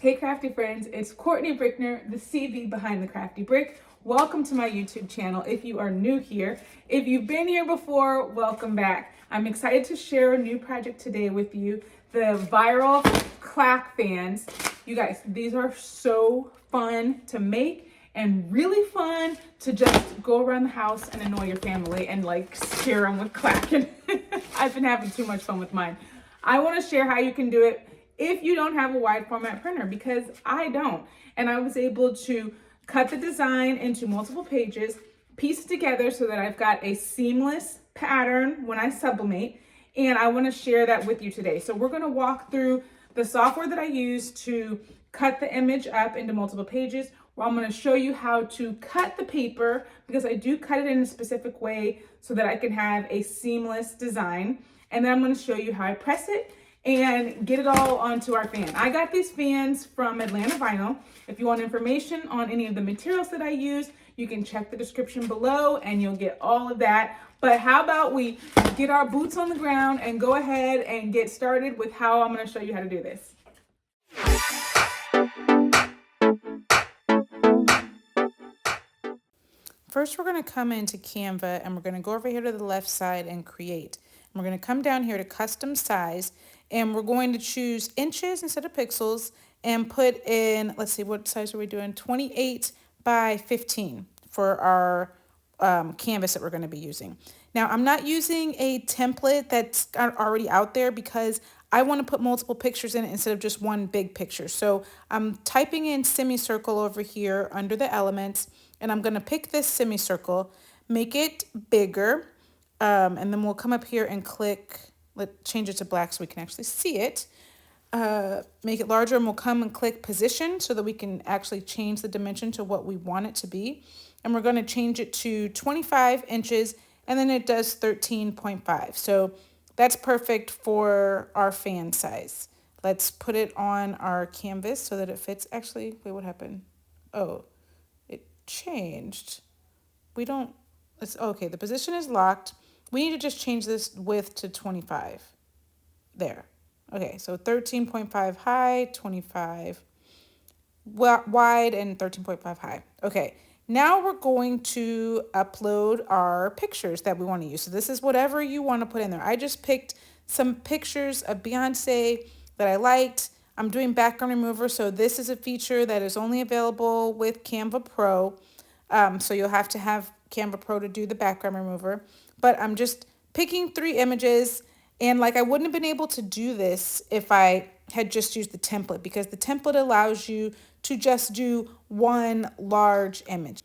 Hey crafty friends, it's Courtney Brickner, the CV behind the Crafty Brick. Welcome to my YouTube channel if you are new here. If you've been here before, welcome back. I'm excited to share a new project today with you, the viral Clack fans. You guys, these are so fun to make and really fun to just go around the house and annoy your family and like scare them with Clack. And I've been having too much fun with mine. I want to share how you can do it if you don't have a wide format printer, because I don't. And I was able to cut the design into multiple pages, piece it together so that I've got a seamless pattern when I sublimate. And I want to share that with you today. So we're going to walk through the software that I use to cut the image up into multiple pages, where I'm going to show you how to cut the paper, because I do cut it in a specific way so that I can have a seamless design. And then I'm going to show you how I press it and get it all onto our fan. I got these fans from Atlanta Vinyl. If you want information on any of the materials that I use, you can check the description below and you'll get all of that. But how about we get our boots on the ground and go ahead and get started with how I'm going to show you how to do this. First, we're going to come into Canva and we're going to go over here to the left side and create. And we're going to come down here to custom size, and we're going to choose inches instead of pixels and put in, let's see, what size are we doing? 28 by 15 for our canvas that we're going to be using. Now, I'm not using a template that's already out there because I want to put multiple pictures in it instead of just one big picture. So I'm typing in semicircle over here under the elements, and I'm going to pick this semicircle, make it bigger, and then we'll come up here and click, change it to black so we can actually see it. Make it larger, and we'll come and click position so that we can actually change the dimension to what we want it to be. And we're going to change it to 25 inches, and then it does 13.5. So that's perfect for our fan size. Let's put it on our canvas so that it fits. Actually, wait, what happened? Oh, it changed. We don't, it's okay. The position is locked. We need to just change this width to 25. There. Okay, so 13.5 high, 25 wide, and 13.5 high. Okay, now we're going to upload our pictures that we want to use. So this is whatever you want to put in there. I just picked some pictures of Beyonce that I liked. I'm doing background remover, so this is a feature that is only available with Canva Pro. So you'll have to have Canva Pro to do the background remover. But I'm just picking 3 images, and like I wouldn't have been able to do this if I had just used the template, because the template allows you to just do one large image.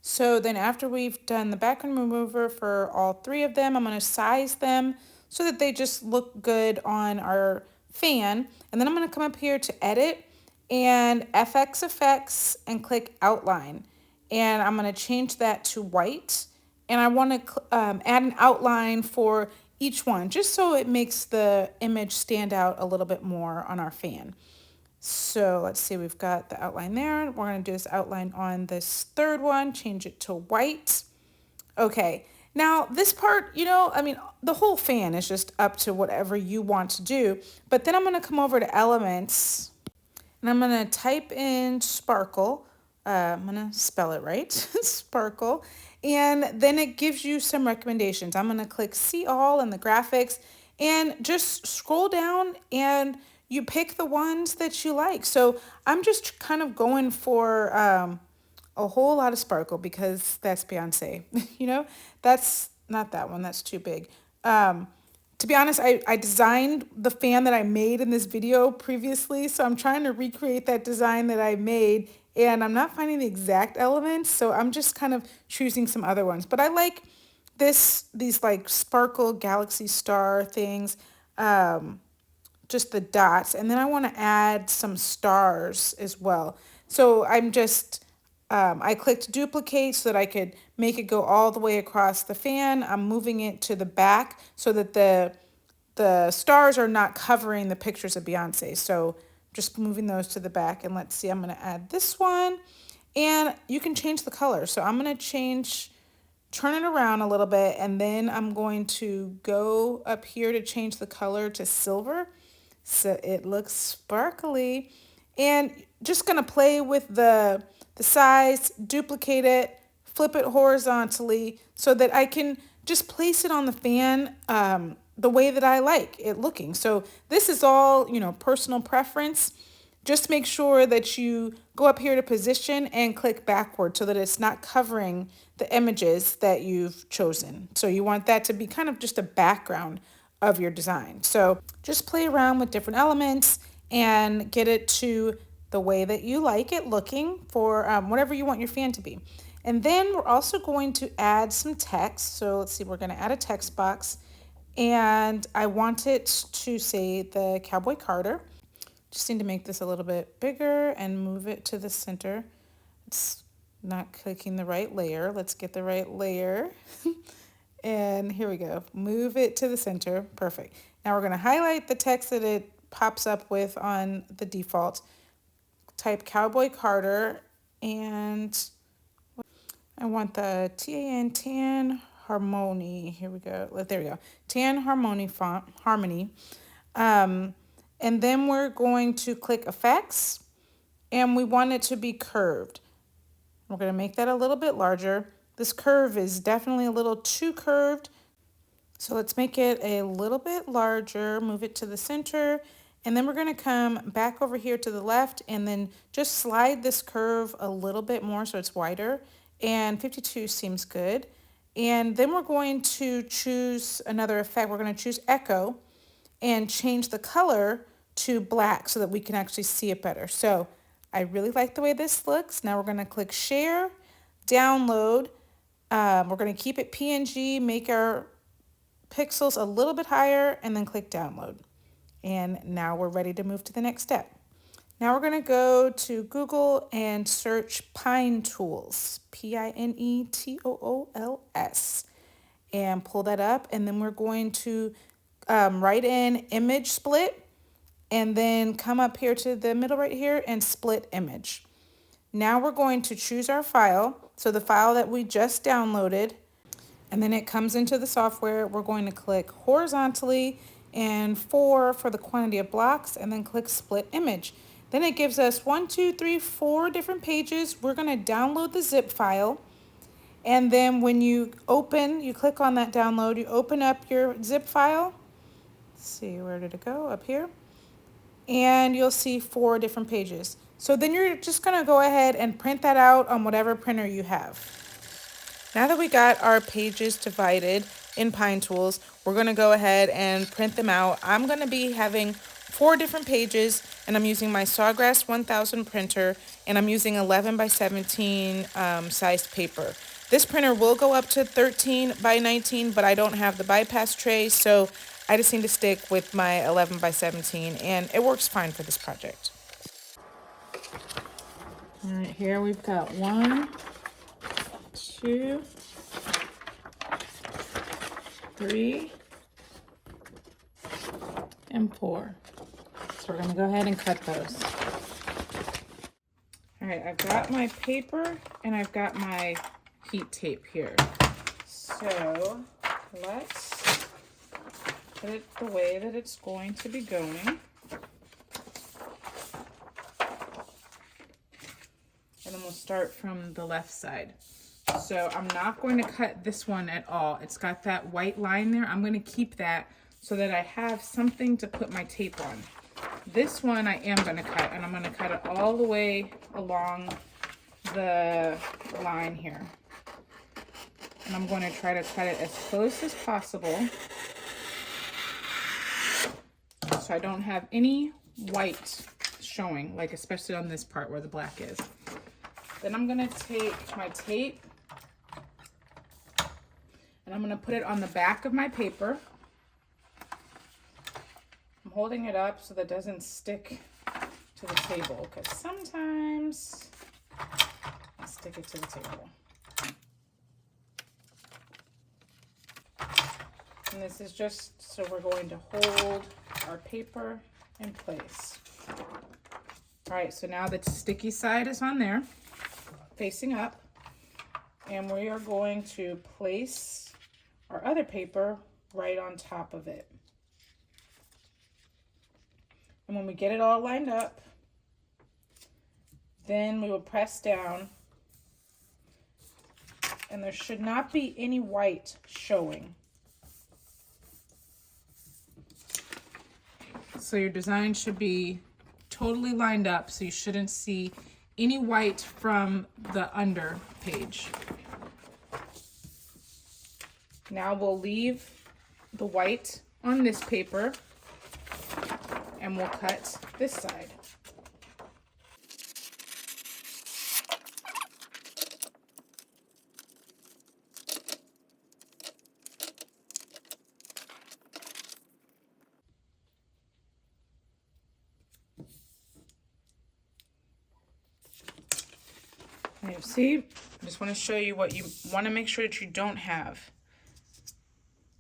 So then after we've done the background remover for all 3 of them, I'm going to size them so that they just look good on our fan. And then I'm going to come up here to edit and FX effects and click outline. And I'm going to change that to white. And I want to add an outline for each one, just so it makes the image stand out a little bit more on our fan. So let's see, we've got the outline there. We're going to do this outline on this 3rd one, change it to white. Okay, now this part, I mean, the whole fan is just up to whatever you want to do. But then I'm going to come over to elements, and I'm going to type in sparkle. I'm going to spell it right, sparkle. And then it gives you some recommendations. I'm going to click see all in the graphics and just scroll down and you pick the ones that you like. So I'm just kind of going for a whole lot of sparkle because that's Beyonce. That's not that one. That's too big. To be honest, I designed the fan that I made in this video previously. So I'm trying to recreate that design that I made, and I'm not finding the exact elements, so I'm just kind of choosing some other ones. But I like these like sparkle galaxy star things, just the dots. And then I want to add some stars as well. So I'm just, I clicked duplicate so that I could make it go all the way across the fan. I'm moving it to the back so that the stars are not covering the pictures of Beyonce. So just moving those to the back, and let's see, I'm going to add this one, and you can change the color. So I'm going to turn it around a little bit, and then I'm going to go up here to change the color to silver so it looks sparkly. And just gonna play with the size, duplicate it, flip it horizontally so that I can just place it on the fan the way that I like it looking. So this is all, personal preference. Just make sure that you go up here to position and click backward so that it's not covering the images that you've chosen. So you want that to be kind of just a background of your design. So just play around with different elements and get it to the way that you like it looking for whatever you want your fan to be. And then we're also going to add some text. So let's see, we're going to add a text box. And I want it to say the Cowboy Carter. Just need to make this a little bit bigger and move it to the center. It's not clicking the right layer. Let's get the right layer. And here we go. Move it to the center. Perfect. Now we're going to highlight the text that it pops up with on the default. Type Cowboy Carter, and I want the tan harmony. Here we go. There we go. Tan harmony font, harmony. And then we're going to click effects, and we want it to be curved. We're going to make that a little bit larger. This curve is definitely a little too curved. So let's make it a little bit larger, move it to the center, and then we're going to come back over here to the left and then just slide this curve a little bit more so it's wider, and 52 seems good. And then we're going to choose another effect. We're going to choose echo and change the color to black so that we can actually see it better. So I really like the way this looks. Now we're going to click share, download. We're going to keep it PNG, make our pixels a little bit higher, and then click download. And now we're ready to move to the next step. Now we're going to go to Google and search Pine Tools, Pinetools, and pull that up. And then we're going to write in image split, and then come up here to the middle right here and split image. Now we're going to choose our file. So the file that we just downloaded, and then it comes into the software. We're going to click horizontally and 4 for the quantity of blocks, and then click split image. Then it gives us 1, 2, 3, 4 different pages. We're going to download the zip file. And then when you click on that download, you open up your zip file. Let's see, where did it go? Up here. And you'll see 4 different pages. So then you're just going to go ahead and print that out on whatever printer you have. Now that we got our pages divided in Pine Tools, we're going to go ahead and print them out. I'm going to be having 4 different pages, and I'm using my Sawgrass 1000 printer, and I'm using 11 by 17 sized paper. This printer will go up to 13 by 19, but I don't have the bypass tray, so I just need to stick with my 11 by 17, and it works fine for this project. All right, here we've got 1, 2, 3, and 4. So we're going to go ahead and cut those. All right, I've got my paper and I've got my heat tape here. So let's put it the way that it's going to be going. And then we'll start from the left side. So I'm not going to cut this one at all. It's got that white line there. I'm going to keep that so that I have something to put my tape on. This one I am going to cut, and I'm going to cut it all the way along the line here. And I'm going to try to cut it as close as possible so I don't have any white showing, like especially on this part where the black is. Then I'm going to take my tape and I'm going to put it on the back of my paper. I'm holding it up so that it doesn't stick to the table, because sometimes I stick it to the table. And this is just so we're going to hold our paper in place. All right, so now the sticky side is on there, facing up, and we are going to place our other paper right on top of it. And when we get it all lined up, Then we will press down, and there should not be any white showing. So your design should be totally lined up, so you shouldn't see any white from the under page. Now we'll leave the white on this paper and we'll cut this side. And you see, I just want to show you what you want to make sure that you don't have.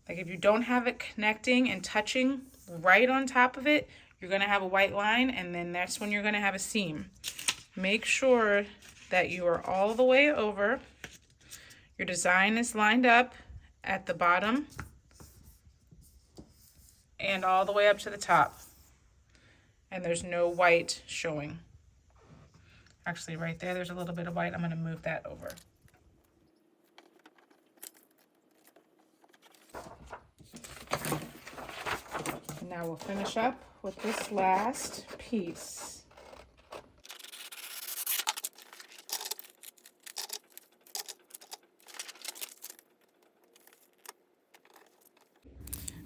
Like if you don't have it connecting and touching right on top of it, you're going to have a white line, and then that's when you're going to have a seam. Make sure that you are all the way over. Your design is lined up at the bottom and all the way up to the top. And there's no white showing. Actually, right there, there's a little bit of white. I'm going to move that over. And now we'll finish up with this last piece.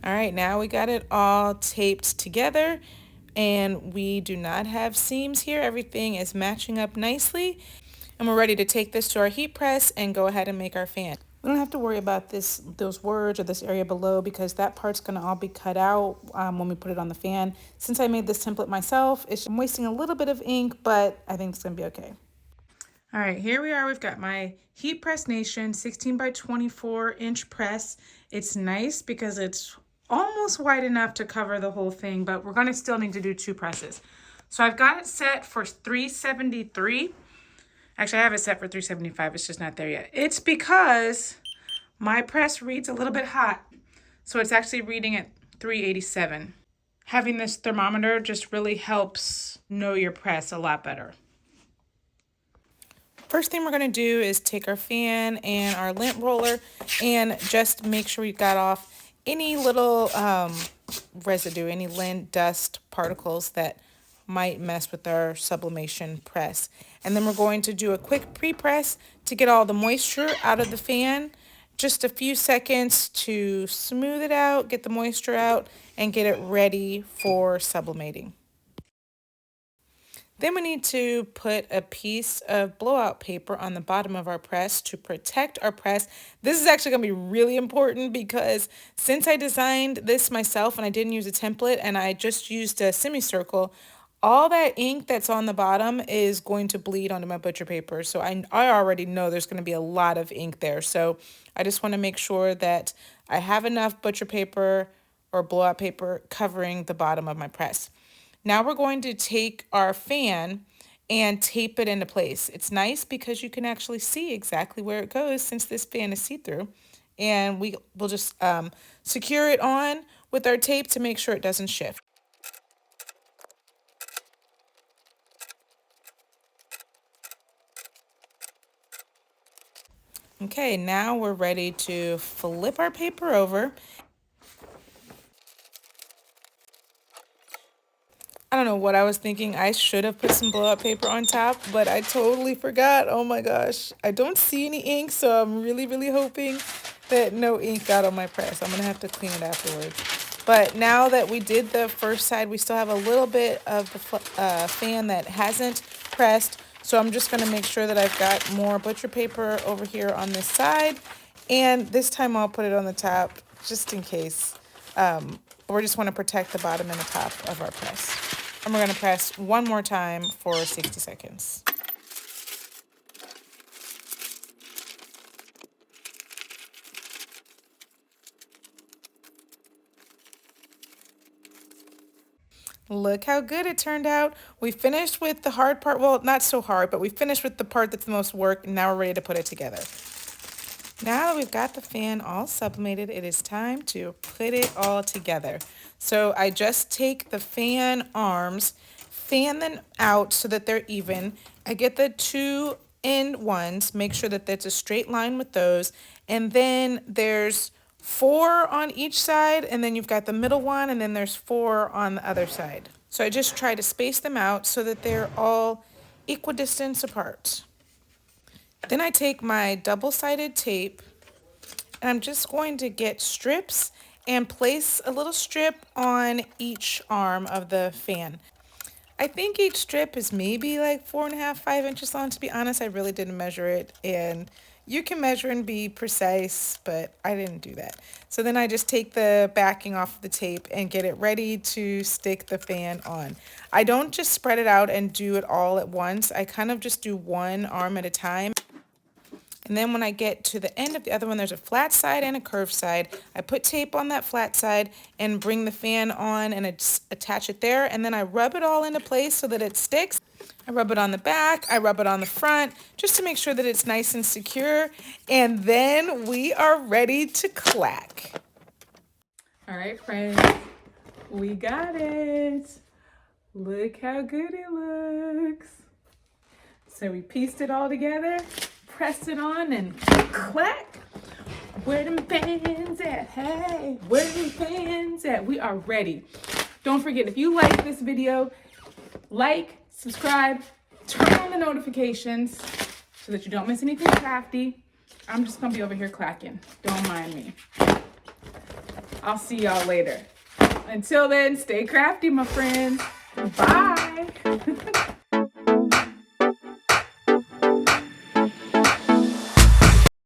All right, now we got it all taped together, and we do not have seams here. Everything is matching up nicely, and we're ready to take this to our heat press and go ahead and make our fan. We don't have to worry about those words or this area below, because that part's going to all be cut out when we put it on the fan. Since I made this template myself, I'm wasting a little bit of ink, but I think it's going to be okay. All right, here we are. We've got my Heat Press Nation 16 by 24 inch press. It's nice because it's almost wide enough to cover the whole thing, but we're going to still need to do 2 presses. So I've got it set for 373. Actually, I have it set for 375. It's just not there yet. It's because my press reads a little bit hot, so it's actually reading at 387. Having this thermometer just really helps know your press a lot better. First thing we're going to do is take our fan and our lint roller and just make sure we've got off any little residue, any lint, dust, particles that might mess with our sublimation press. And then we're going to do a quick pre-press to get all the moisture out of the fan. Just a few seconds to smooth it out, get the moisture out, and get it ready for sublimating. Then we need to put a piece of blowout paper on the bottom of our press to protect our press. This is actually going to be really important because since I designed this myself and I didn't use a template and I just used a semicircle, all that ink that's on the bottom is going to bleed onto my butcher paper. So I already know there's going to be a lot of ink there. So I just want to make sure that I have enough butcher paper or blowout paper covering the bottom of my press. Now we're going to take our fan and tape it into place. It's nice because you can actually see exactly where it goes since this fan is see-through. And we'll just secure it on with our tape to make sure it doesn't shift. Okay, now we're ready to flip our paper over. I don't know what I was thinking. I should have put some blowout paper on top, but I totally forgot. Oh my gosh. I don't see any ink, so I'm really, really hoping that no ink got on my press. I'm going to have to clean it afterwards. But now that we did the first side, we still have a little bit of the fan that hasn't pressed. So I'm just going to make sure that I've got more butcher paper over here on this side. And this time I'll put it on the top just in case. We just want to protect the bottom and the top of our press. And we're going to press one more time for 60 seconds. Look how good it turned out. We finished with the hard part. Well, not so hard, but we finished with the part that's the most work, and now we're ready to put it together. Now that we've got the fan all sublimated, it is time to put it all together. So I just take the fan arms, fan them out so that they're even. I get the 2 end ones, make sure that that's a straight line with those, and then there's 4 on each side, and then you've got the middle one, and then there's 4 on the other side. So I just try to space them out so that they're all equidistant apart. Then I take my double-sided tape, and I'm just going to get strips and place a little strip on each arm of the fan. I think each strip is maybe like 4.5, 5 inches long. To be honest, I really didn't measure it, and you can measure and be precise, but I didn't do that. So then I just take the backing off the tape and get it ready to stick the fan on. I don't just spread it out and do it all at once. I kind of just do one arm at a time. And then when I get to the end of the other one, there's a flat side and a curved side. I put tape on that flat side and bring the fan on and attach it there. And then I rub it all into place so that it sticks. I rub it on the back, I rub it on the front, just to make sure that it's nice and secure. And then we are ready to clack. All right, friends, we got it. Look how good it looks. So we pieced it all together, pressed it on, and clack. Where them fans at? Hey, where them fans at? We are ready. Don't forget, if you like this video, like, subscribe, turn on the notifications so that you don't miss anything crafty. I'm just gonna be over here clacking. Don't mind me. I'll see y'all later. Until then, stay crafty, my friends. Bye.